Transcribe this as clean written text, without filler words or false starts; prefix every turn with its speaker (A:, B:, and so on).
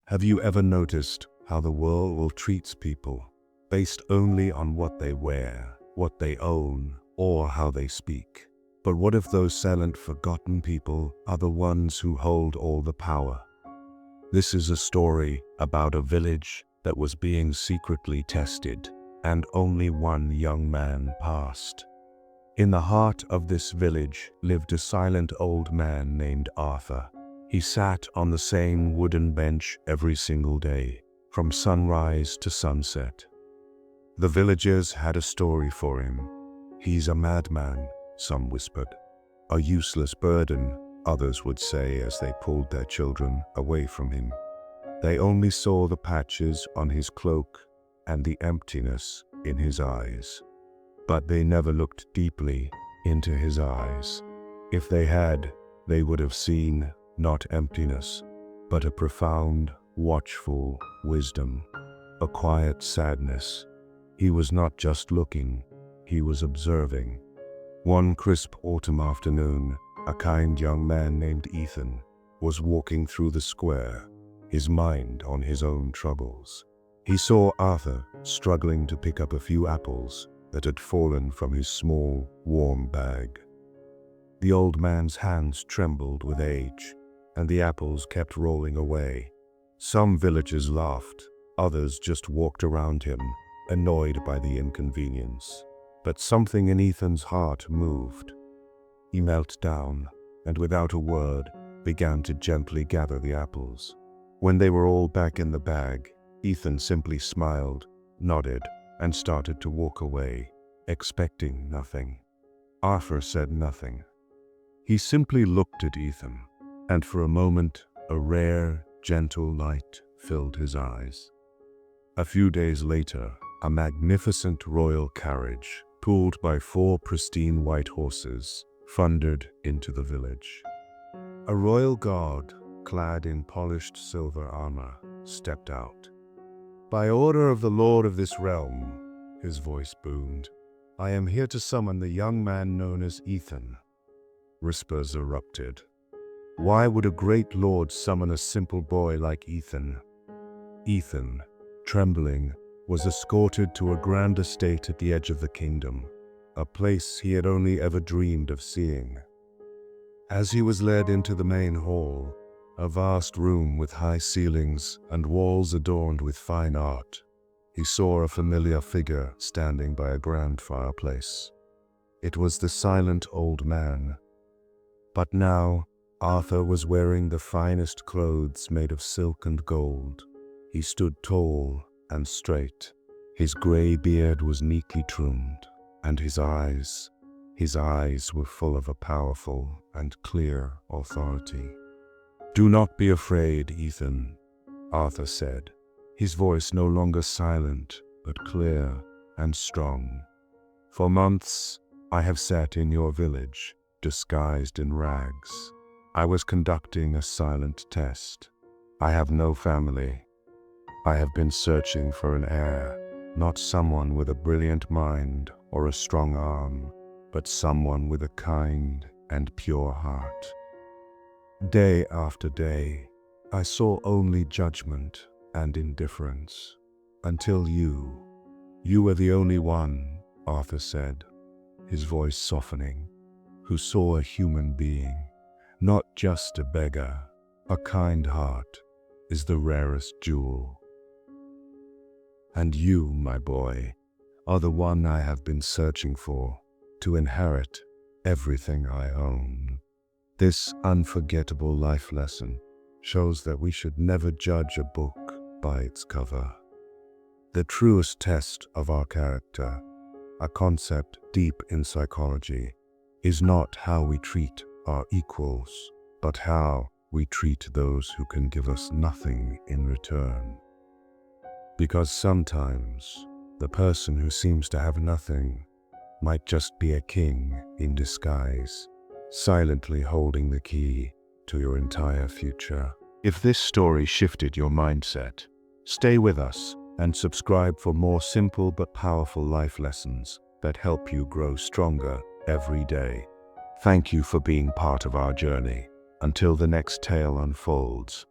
A: Have you ever noticed how the world treats people based only on what they wear, what they own, or how they speak? But what if those silent, forgotten people are the ones who hold all the power? This is a story about a village that was being secretly tested, and only one young man passed. In the heart of this village lived a silent old man named Arthur. He sat on the same wooden bench every single day, from sunrise to sunset. The villagers had a story for him. "He's a madman," some whispered. "A useless burden," others would say as they pulled their children away from him. They only saw the patches on his cloak and the emptiness in his eyes. But they never looked deeply into his eyes. If they had, they would have seen not emptiness, but a profound, watchful wisdom, a quiet sadness. He was not just looking, he was observing. One crisp autumn afternoon, a kind young man named Ethan was walking through the square, his mind on his own troubles. He saw Arthur struggling to pick up a few apples that had fallen from his small, warm bag. The old man's hands trembled with age, and the apples kept rolling away. Some villagers laughed, others just walked around him, annoyed by the inconvenience. But something in Ethan's heart moved. He knelt down, and without a word, began to gently gather the apples. When they were all back in the bag, Ethan simply smiled, nodded, and started to walk away, expecting nothing. Arthur said nothing. He simply looked at Ethan, and for a moment, a rare, gentle light filled his eyes. A few days later, a magnificent royal carriage, pulled by 4 pristine white horses, thundered into the village. A royal guard, clad in polished silver armor, stepped out. "By order of the lord of this realm," his voice boomed, "I am here to summon the young man known as Ethan." Whispers erupted. Why would a great lord summon a simple boy like Ethan? Ethan, trembling, was escorted to a grand estate at the edge of the kingdom, a place he had only ever dreamed of seeing. As he was led into the main hall, a vast room with high ceilings and walls adorned with fine art, he saw a familiar figure standing by a grand fireplace. It was the silent old man. But now, Arthur was wearing the finest clothes made of silk and gold. He stood tall and straight. His gray beard was neatly trimmed, and his eyes were full of a powerful and clear authority. "Do not be afraid, Ethan," Arthur said, his voice no longer silent, but clear and strong. "For months, I have sat in your village, disguised in rags. I was conducting a silent test. I have no family. I have been searching for an heir, not someone with a brilliant mind or a strong arm, but someone with a kind and pure heart. Day after day, I saw only judgment and indifference, until you were the only one," Arthur said, his voice softening, "who saw a human being, not just a beggar. A kind heart is the rarest jewel. And you, my boy, are the one I have been searching for, to inherit everything I own." This unforgettable life lesson shows that we should never judge a book by its cover. The truest test of our character, a concept deep in psychology, is not how we treat our equals, but how we treat those who can give us nothing in return. Because sometimes, the person who seems to have nothing might just be a king in disguise, silently holding the key to your entire future. If this story shifted your mindset, stay with us and subscribe for more simple but powerful life lessons that help you grow stronger every day. Thank you for being part of our journey. Until the next tale unfolds,